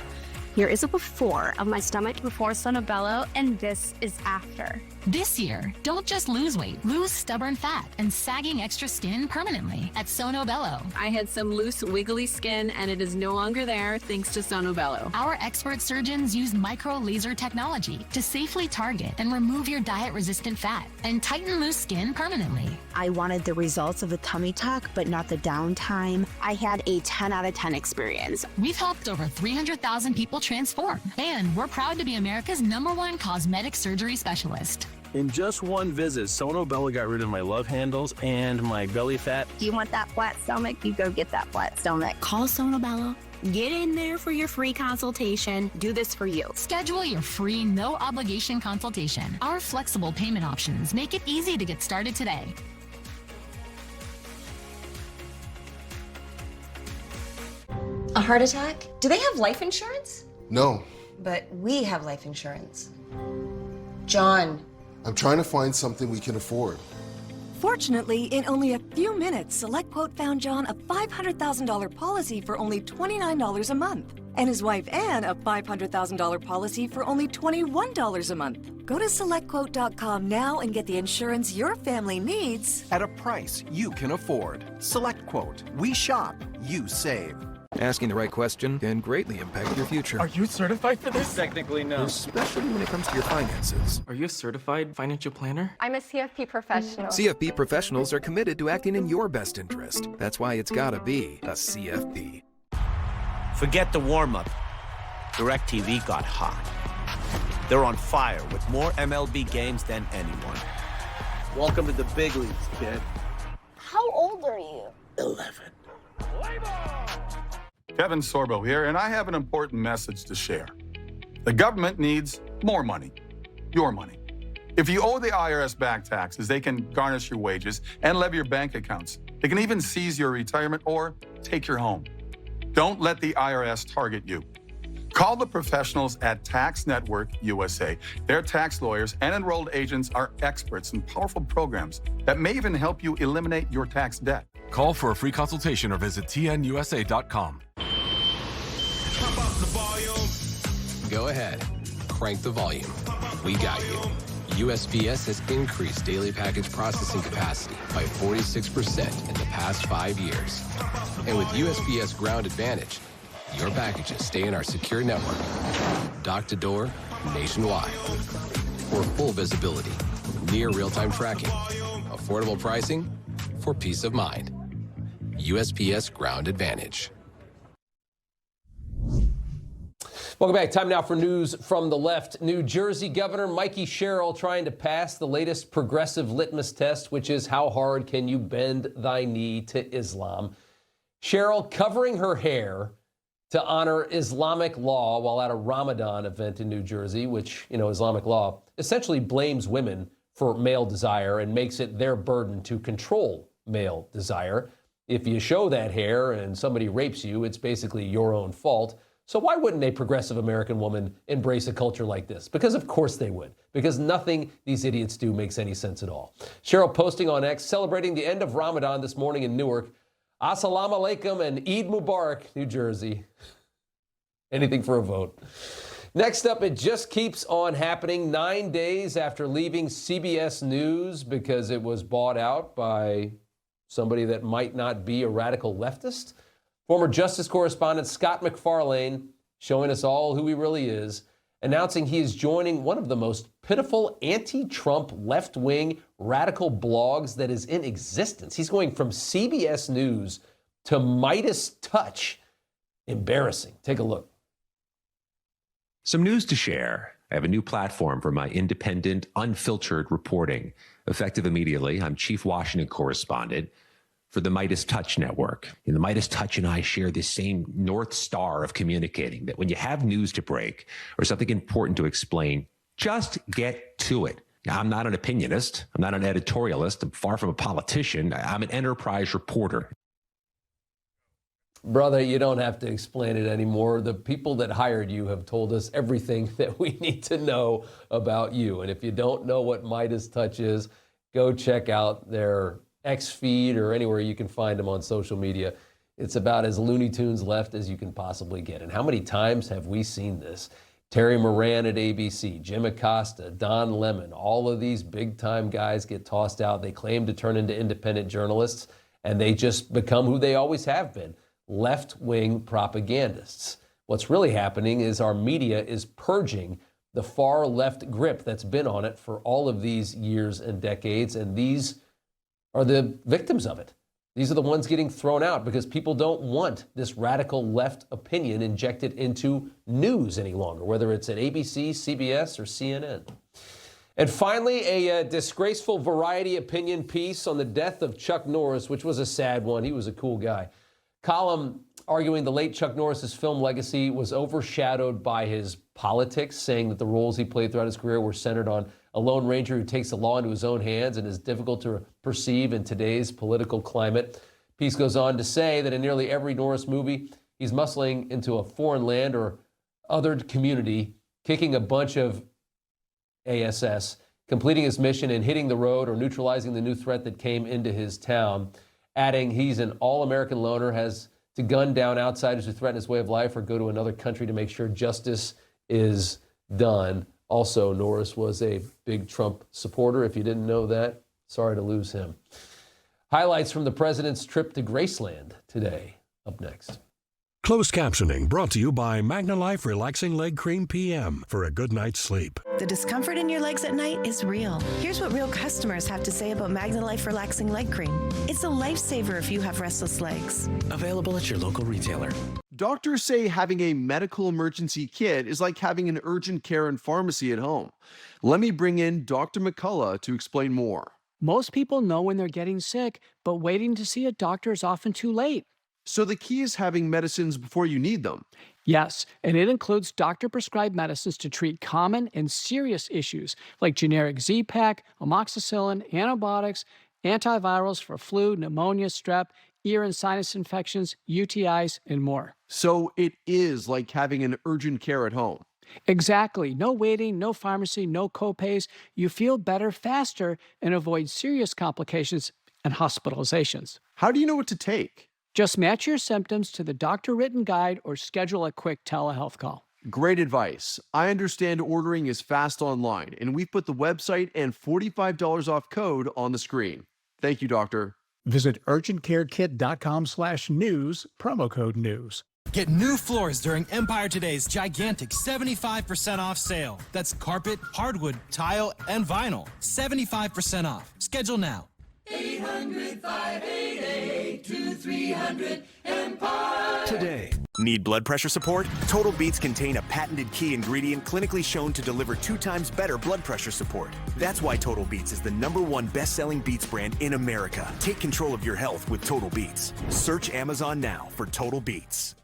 here is a before of my stomach before Sono Bello, and this is after. This year, don't just lose weight, lose stubborn fat and sagging extra skin permanently at Sono Bello. I had some loose, wiggly skin, and it is no longer there thanks to Sono Bello. Our expert surgeons use micro laser technology to safely target and remove your diet-resistant fat and tighten loose skin permanently. I wanted the results of the tummy tuck, but not the downtime. I had a 10 out of 10 experience. We've helped over 300,000 people transform, and we're proud to be America's #1 cosmetic surgery specialist. In just one visit, Sono Bello got rid of my love handles and my belly fat. Do you want that flat stomach? You go get that flat stomach. Call Sono Bello Get in there for your free consultation. Do this for you. Schedule your free, no obligation consultation. Our flexible payment options make it easy to get started today. A heart attack? Do they have life insurance? No. But we have life insurance. John. I'm trying to find something we can afford. Fortunately, in only a few minutes, SelectQuote found John a $500,000 policy for only $29 a month. And his wife Anne a $500,000 policy for only $21 a month. Go to SelectQuote.com now and get the insurance your family needs at a price you can afford. SelectQuote. We shop, you save. Asking the right question can greatly impact your future. Are you certified for this? Technically, no. Especially when it comes to your finances. Are you a certified financial planner? I'm a CFP professional. CFP professionals are committed to acting in your best interest. That's why it's gotta be a CFP. Forget the warm-up. DirecTV got hot. They're on fire with more MLB games than anyone. Welcome to the big leagues, kid. How old are you? 11. Kevin Sorbo here, and I have an important message to share. The government needs more money, your money. If you owe the IRS back taxes, they can garnish your wages and levy your bank accounts. They can even seize your retirement or take your home. Don't let the IRS target you. Call the professionals at Tax Network USA. Their tax lawyers and enrolled agents are experts in powerful programs that may even help you eliminate your tax debt. Call for a free consultation or visit tnusa.com. Go ahead, crank the volume. We got you. USPS has increased daily package processing capacity by 46% in the past 5 years. And with USPS Ground Advantage, your packages stay in our secure network, dock to door, nationwide. For full visibility, near real-time tracking, affordable pricing, for peace of mind. USPS Ground Advantage. Welcome back. Time now for news from the left. New Jersey Governor Mikey Sherrill trying to pass the latest progressive litmus test, which is how hard can you bend thy knee to Islam. Sherrill covering her hair to honor Islamic law while at a Ramadan event in New Jersey, which, Islamic law essentially blames women for male desire and makes it their burden to control male desire. If you show that hair and somebody rapes you, it's basically your own fault. So why wouldn't a progressive American woman embrace a culture like this? Because of course they would. Because nothing these idiots do makes any sense at all. Cheryl posting on X, celebrating the end of Ramadan this morning in Newark. Assalamu alaikum and Eid Mubarak, New Jersey. Anything for a vote. Next up, it just keeps on happening 9 days after leaving CBS News because it was bought out by somebody that might not be a radical leftist. Former Justice correspondent Scott McFarlane, showing us all who he really is, announcing he is joining one of the most pitiful anti-Trump left-wing radical blogs that is in existence. He's going from CBS News to Midas Touch. Embarrassing. Take a look. Some news to share. I have a new platform for my independent, unfiltered reporting. Effective immediately, I'm Chief Washington Correspondent for the Midas Touch Network. And the Midas Touch and I share this same North Star of communicating, that when you have news to break or something important to explain, just get to it. Now, I'm not an opinionist. I'm not an editorialist. I'm far from a politician. I'm an enterprise reporter. Brother, you don't have to explain it anymore. The people that hired you have told us everything that we need to know about you. And if you don't know what Midas Touch is, go check out their X feed or anywhere you can find them on social media. It's about as Looney Tunes left as you can possibly get. And how many times have we seen this? Terry Moran at ABC, Jim Acosta, Don Lemon, all of these big-time guys get tossed out. They claim to turn into independent journalists, and they just become who they always have been, left-wing propagandists. What's really happening is our media is purging the far-left grip that's been on it for all of these years and decades, and these are the victims of it. These are the ones getting thrown out because people don't want this radical left opinion injected into news any longer, whether it's at ABC, CBS, or CNN. And finally, a disgraceful Variety opinion piece on the death of Chuck Norris, which was a sad one. He was a cool guy. Column arguing the late Chuck Norris's film legacy was overshadowed by his politics, saying that the roles he played throughout his career were centered on a Lone Ranger who takes the law into his own hands and is difficult to perceive in today's political climate. Piece goes on to say that in nearly every Norris movie, he's muscling into a foreign land or othered community, kicking a bunch of ASS, completing his mission and hitting the road or neutralizing the new threat that came into his town, adding he's an all-American loner, has to gun down outsiders who threaten his way of life or go to another country to make sure justice is done. Also, Norris was a big Trump supporter. If you didn't know that, sorry to lose him. Highlights from the president's trip to Graceland today. Up next. Closed captioning brought to you by Magna Life Relaxing Leg Cream PM for a good night's sleep. The discomfort in your legs at night is real. Here's what real customers have to say about Magna Life Relaxing Leg Cream. It's a lifesaver if you have restless legs. Available at your local retailer. Doctors say having a medical emergency kit is like having an urgent care and pharmacy at home. Let me bring in Dr. McCullough to explain more. Most people know when they're getting sick, but waiting to see a doctor is often too late. So the key is having medicines before you need them. Yes, and it includes doctor-prescribed medicines to treat common and serious issues like generic Z-Pak, amoxicillin, antibiotics, antivirals for flu, pneumonia, strep, ear and sinus infections, UTIs, and more. So it is like having an urgent care at home. Exactly. No waiting, no pharmacy, no copays. You feel better faster and avoid serious complications and hospitalizations. How do you know what to take? Just match your symptoms to the doctor-written guide or schedule a quick telehealth call. Great advice. I understand ordering is fast online, and we've put the website and $45 off code on the screen. Thank you, doctor. Visit urgentcarekit.com/news, promo code news. Get new floors during Empire Today's gigantic 75% off sale. That's carpet, hardwood, tile, and vinyl. 75% off. Schedule now. 800-588-2300 Today. Need blood pressure support? Total Beets contain a patented key ingredient clinically shown to deliver 2 times better blood pressure support. That's why Total Beets is the #1 best-selling beets brand in America. Take control of your health with Total Beets. Search Amazon now for Total Beets.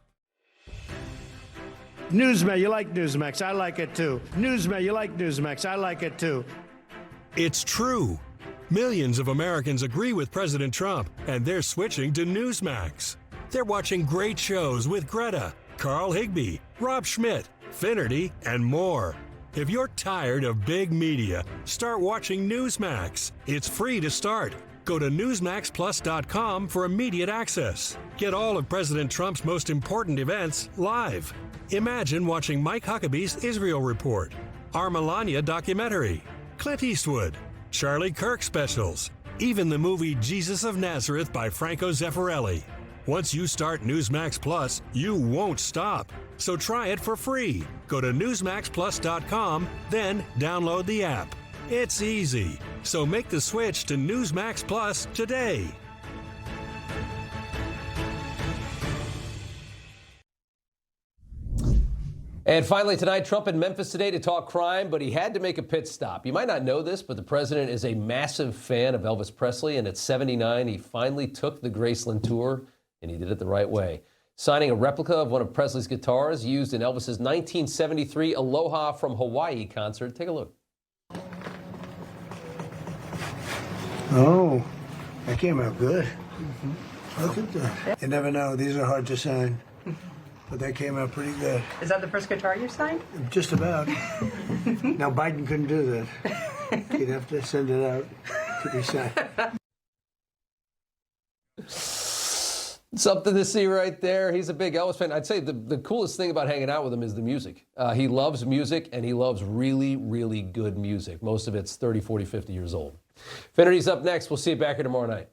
Newsmax, you like Newsmax? I like it too. Newsmax, you like Newsmax? I like it too. It's true. Millions of Americans agree with President Trump, and they're switching to Newsmax. They're watching great shows with Greta, Carl Higbie, Rob Schmitt, Finnerty, and more. If you're tired of big media, start watching Newsmax. It's free to start. Go to newsmaxplus.com for immediate access. Get all of President Trump's most important events live. Imagine watching Mike Huckabee's Israel Report, our Melania documentary, Clint Eastwood, Charlie Kirk specials, even the movie Jesus of Nazareth by Franco Zeffirelli. Once you start Newsmax Plus, you won't stop. So try it for free. Go to newsmaxplus.com, then download the app. It's easy. So make the switch to Newsmax Plus today. And finally tonight, Trump in Memphis today to talk crime, but he had to make a pit stop. You might not know this, but the president is a massive fan of Elvis Presley, and at 79, he finally took the Graceland tour, and he did it the right way. Signing a replica of one of Presley's guitars used in Elvis's 1973 Aloha from Hawaii concert. Take a look. Oh, that came out good. Look at that. You never know. These are hard to sign. But that came out pretty good. Is that the first guitar you signed? Just about. Now, Biden couldn't do that. He'd have to send it out to be signed. Something to see right there. He's a big Elvis fan. I'd say the coolest thing about hanging out with him is the music. He loves music, and he loves really, really good music. Most of it's 30, 40, 50 years old. Finnerty's up next. We'll see you back here tomorrow night.